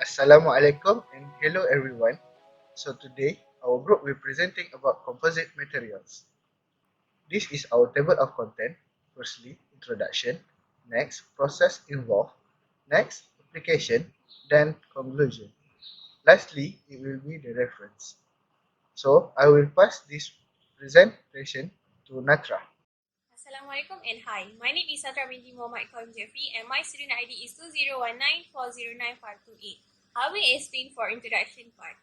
Assalamualaikum and hello everyone. So today our group will presenting about composite materials. This is our table of content. Firstly, introduction. Next, process involved. Next, application. Then conclusion. Lastly, it will be the reference. So I will pass this presentation to Natra. Assalamualaikum and hi. My name is Sandra binti Muhammad Kaum Jeffrey and my student ID is 2019409528. I will explain for introduction part.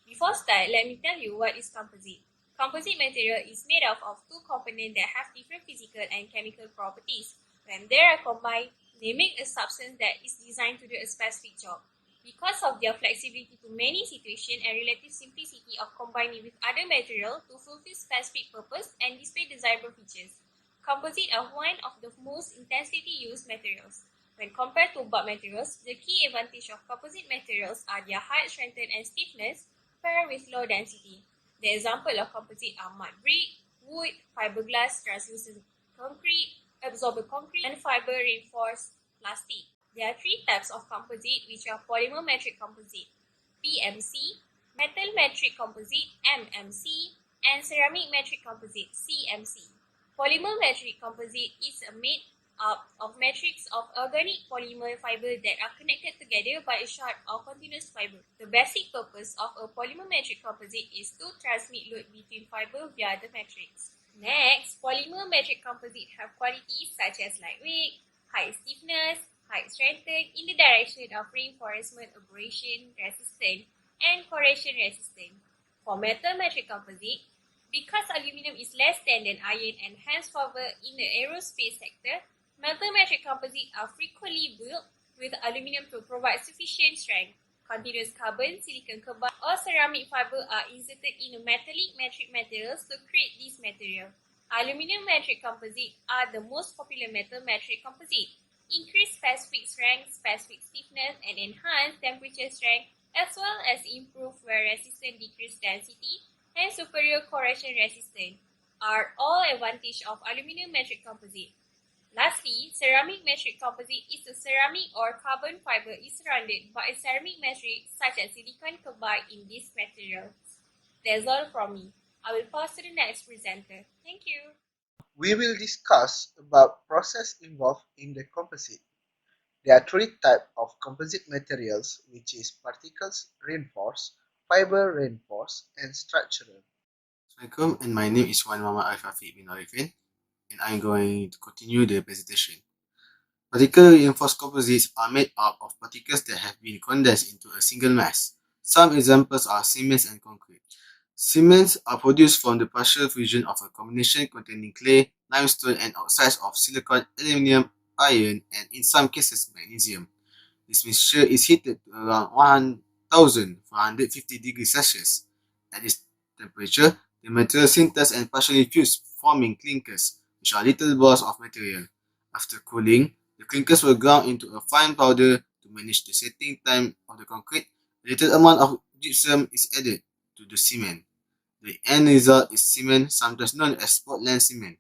Before start, let me tell you what is composite. Composite material is made up of two components that have different physical and chemical properties. When they are combined, they make a substance that is designed to do a specific job. Because of their flexibility to many situations and relative simplicity of combining with other material to fulfill specific purpose and display desirable features, composite are one of the most intensively used materials. When compared to bulk materials, the key advantage of composite materials are their high strength and stiffness paired with low density. The example of composite are mud brick, wood, fiberglass, translucent concrete, absorbent concrete, and fiber reinforced plastic. There are three types of composite, which are polymer metric composite, PMC, metal metric composite, MMC, and ceramic metric composite, CMC. Polymer metric composite is made up of matrix of organic polymer fiber that are connected together by a short or continuous fiber. The basic purpose of a polymer metric composite is to transmit load between fiber via the matrix. Next, polymer metric composite have qualities such as lightweight, high stiffness, high strength in the direction of reinforcement, abrasion resistant, and corrosion resistant. For metal metric composite, because aluminum is less than iron and hence favored in the aerospace sector, metal metric composites are frequently built with aluminum to provide sufficient strength. Continuous carbon, silicon carbide, or ceramic fiber are inserted in metallic metric materials to create this material. Aluminum metric composites are the most popular metal metric composite. Increase specific strength, specific stiffness, and enhance temperature strength, as well as improve wear resistance, decrease density, and superior corrosion resistance are all advantage of aluminum metric composite. Lastly, ceramic metric composite is a ceramic or carbon fiber is surrounded by a ceramic matrix such as silicon carbide in these materials. That's all from me. I will pass to the next presenter. Thank you. We will discuss about process involved in the composite. There are three types of composite materials, which is particles reinforced, fiber reinforced, and structural. Assalamualaikum, and my name is Wan Muhammad Hafiz bin ARIFIN, and I'm going to continue the presentation. Particle reinforced composites are made up of particles that have been condensed into a single mass. Some examples are cements and concrete. Cements are produced from the partial fusion of a combination containing clay, limestone, and oxides of silicon, aluminum, iron, and in some cases magnesium. This mixture is heated to around 1450 degrees Celsius. At this temperature, the material sinters and partially fuse, forming clinkers, which are little balls of material. After cooling, the clinkers were ground into a fine powder to manage the setting time of the concrete. A little amount of gypsum is added to the cement. The end result is cement, sometimes known as Portland cement.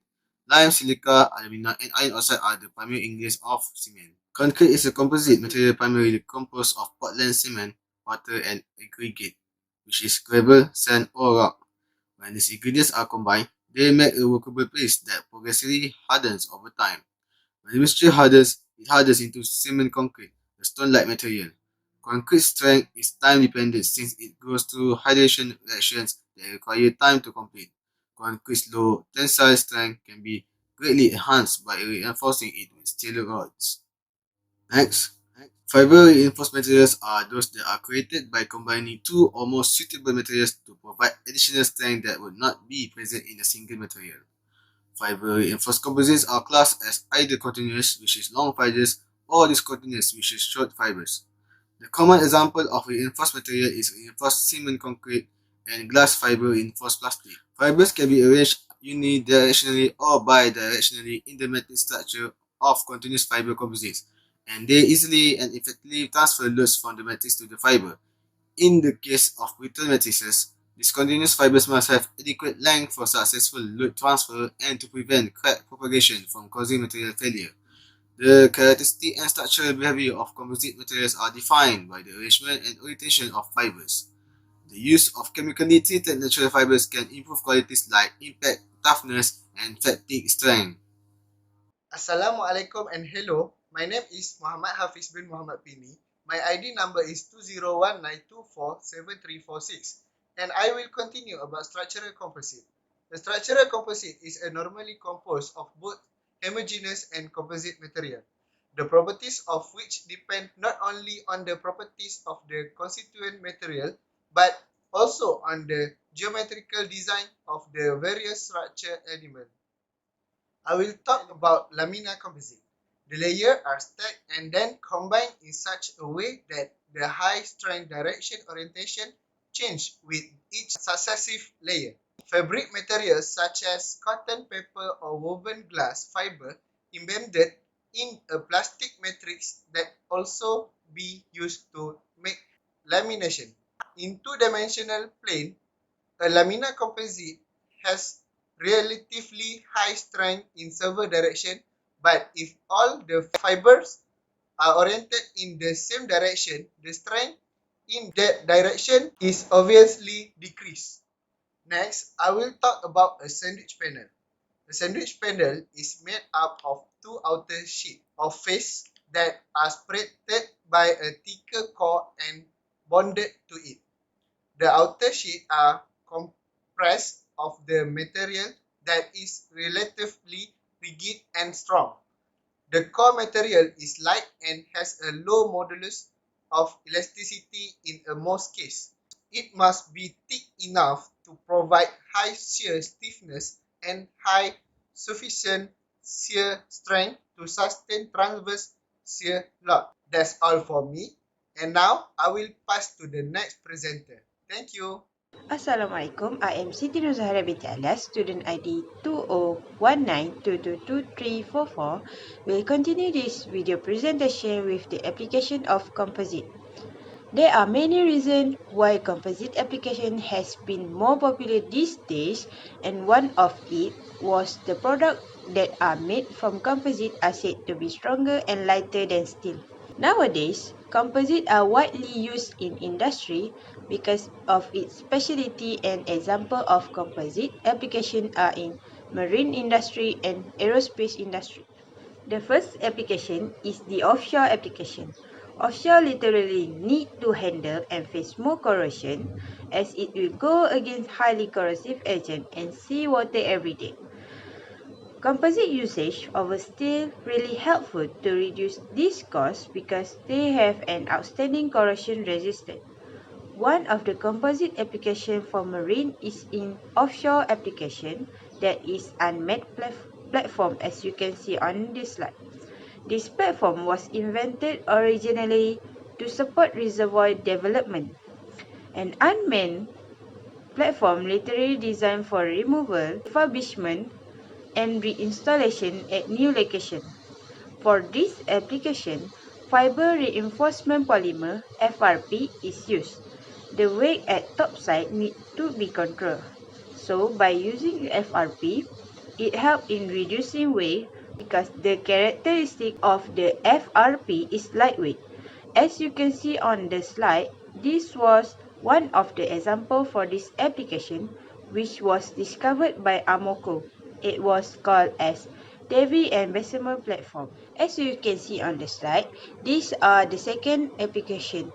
Lime, silica, alumina, and iron oxide are the primary ingredients of cement. Concrete is a composite material primarily composed of Portland cement, water, and aggregate, which is gravel, sand, or rock. When these ingredients are combined, they make a workable paste that progressively hardens over time. When the mixture hardens, it hardens into cement concrete, a stone-like material. Concrete strength is time-dependent since it goes through hydration reactions that require time to complete. Concrete's low tensile strength can be greatly enhanced by reinforcing it with steel rods. Next, fiber reinforced materials are those that are created by combining two or more suitable materials to provide additional strength that would not be present in a single material. Fiber reinforced composites are classed as either continuous, which is long fibers, or discontinuous, which is short fibers. The common example of reinforced material is reinforced cement concrete and glass fiber reinforced plastic. Fibers can be arranged unidirectionally or bidirectionally in the metric structure of continuous fiber composites, and they easily and effectively transfer loads from the matrix to the fiber. In the case of brittle matrices, discontinuous fibers must have adequate length for successful load transfer and to prevent crack propagation from causing material failure. The characteristic and structural behavior of composite materials are defined by the arrangement and orientation of fibers. The use of chemically treated natural fibers can improve qualities like impact, toughness, and fatigue strength. Assalamualaikum and hello. My name is Muhammad Hafiz bin Muhammad Pini. My ID number is 2019247346 and I will continue about structural composite. The structural composite is a normally composed of both homogeneous and composite material, the properties of which depend not only on the properties of the constituent material but also on the geometrical design of the various structure elements. I will talk about laminar composite. The layers are stacked and then combined in such a way that the high strength direction orientation change with each successive layer. Fabric materials such as cotton, paper or woven glass fiber embedded in a plastic matrix that also be used to make lamination. In two-dimensional plane, a laminar composite has relatively high strength in several directions, but if all the fibers are oriented in the same direction, the strength in that direction is obviously decreased. Next, I will talk about a sandwich panel. A sandwich panel is made up of two outer sheets of face that are separated by a thicker core and bonded to it. The outer sheets are compressed of the material that is relatively rigid and strong. The core material is light and has a low modulus of elasticity in most cases. It must be thick enough to provide high shear stiffness and high sufficient shear strength to sustain transverse shear load. That's all for me. And now I will pass to the next presenter. Thank you. Assalamualaikum. I am Siti Nur Zahariah binti ALIAS, student ID 2019222344. We'll continue this video presentation with the application of composite. There are many reasons why composite application has been more popular these days, and one of it was the products that are made from composite are said to be stronger and lighter than steel. Nowadays, composites are widely used in industry because of its specialty, and examples of composite application are in marine industry and aerospace industry. The first application is the offshore application. Offshore literally need to handle and face more corrosion as it will go against highly corrosive agent and seawater every day. Composite usage over steel really helpful to reduce this cost because they have an outstanding corrosion resistance. One of the composite application for marine is in offshore application, that is unmanned platform, as you can see on this slide. This platform was invented originally to support reservoir development. An unmanned platform literally designed for removal, refurbishment, and reinstallation at new location. For this application, fiber reinforcement polymer (FRP) is used. The weight at topside need to be controlled. So by using FRP, it helps in reducing weight because the characteristic of the FRP is lightweight. As you can see on the slide, this was one of the examples for this application, which was discovered by Amoco. It was called as Davy and Bessemer platform. As you can see on the slide, these are the second application,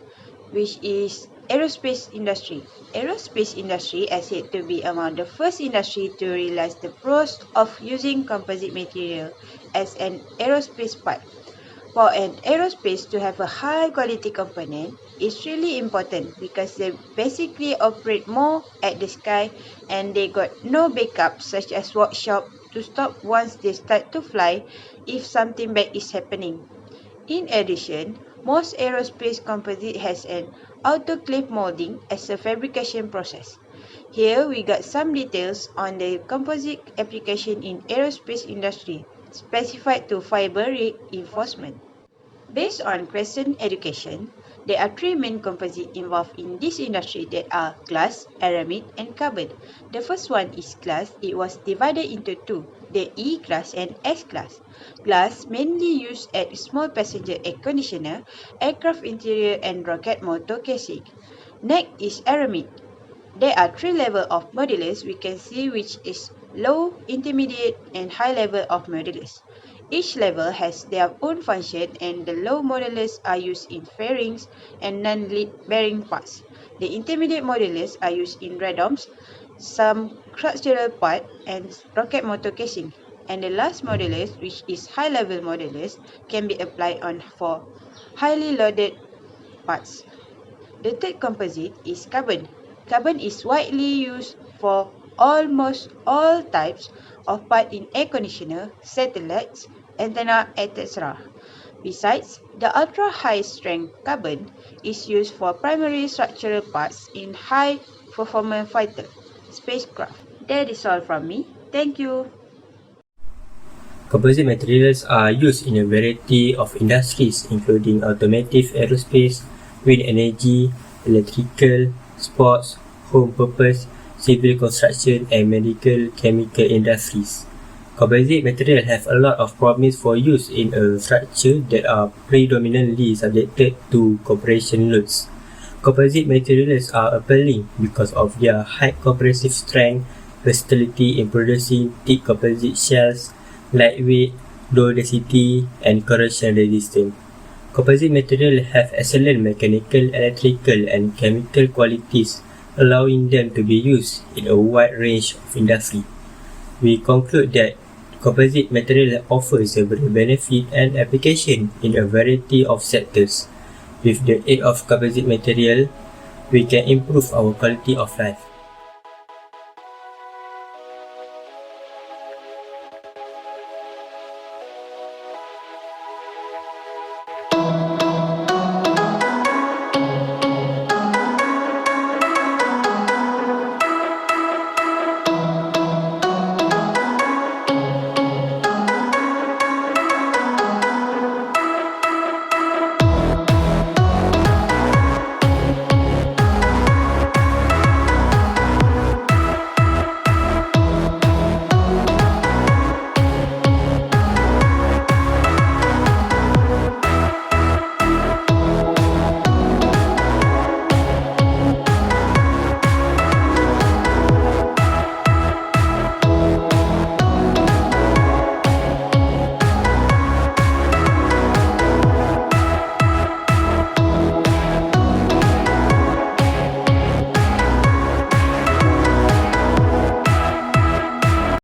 which is aerospace industry. Aerospace industry is said to be among the first industry to realize the pros of using composite material as an aerospace part. For an aerospace to have a high quality component is really important because they basically operate more at the sky and they got no backup such as workshop to stop once they start to fly if something bad is happening. In addition, most aerospace composite has an autoclave molding as a fabrication process. Here we got some details on the composite application in aerospace industry specified to fiber reinforcement. Based on present education, There are three main composites involved in this industry that are glass, aramid, and carbon. The first one is glass. It was divided into two, the E-class and S-class. Glass mainly used at small passenger air conditioner, aircraft interior, and rocket motor casing. Next is aramid. There are three levels of modulus we can see, which is low, intermediate, and high level of modulus. Each level has their own function, and the low modulus are used in fairings and non-lead bearing parts. The intermediate modulus are used in radomes, some structural part, and rocket motor casing. And the last modulus, which is high level modulus, can be applied on for highly loaded parts. The third composite is carbon. Carbon is widely used for almost all types of parts in air conditioner, satellites, antenna, etc. Besides, the ultra-high strength carbon is used for primary structural parts in high-performance fighter spacecraft. That is all from me. Thank you. Composite materials are used in a variety of industries, including automotive, aerospace, wind energy, electrical, sports, home purpose, civil construction, and medical chemical industries. Composite materials have a lot of promise for use in a structure that are predominantly subjected to compression loads. Composite materials are appealing because of their high compressive strength, versatility in producing thick composite shells, lightweight, low density, and corrosion resistant. Composite materials have excellent mechanical, electrical, and chemical qualities, allowing them to be used in a wide range of industry. We conclude that composite material offers several benefits and application in a variety of sectors. With the aid of composite material, we can improve our quality of life.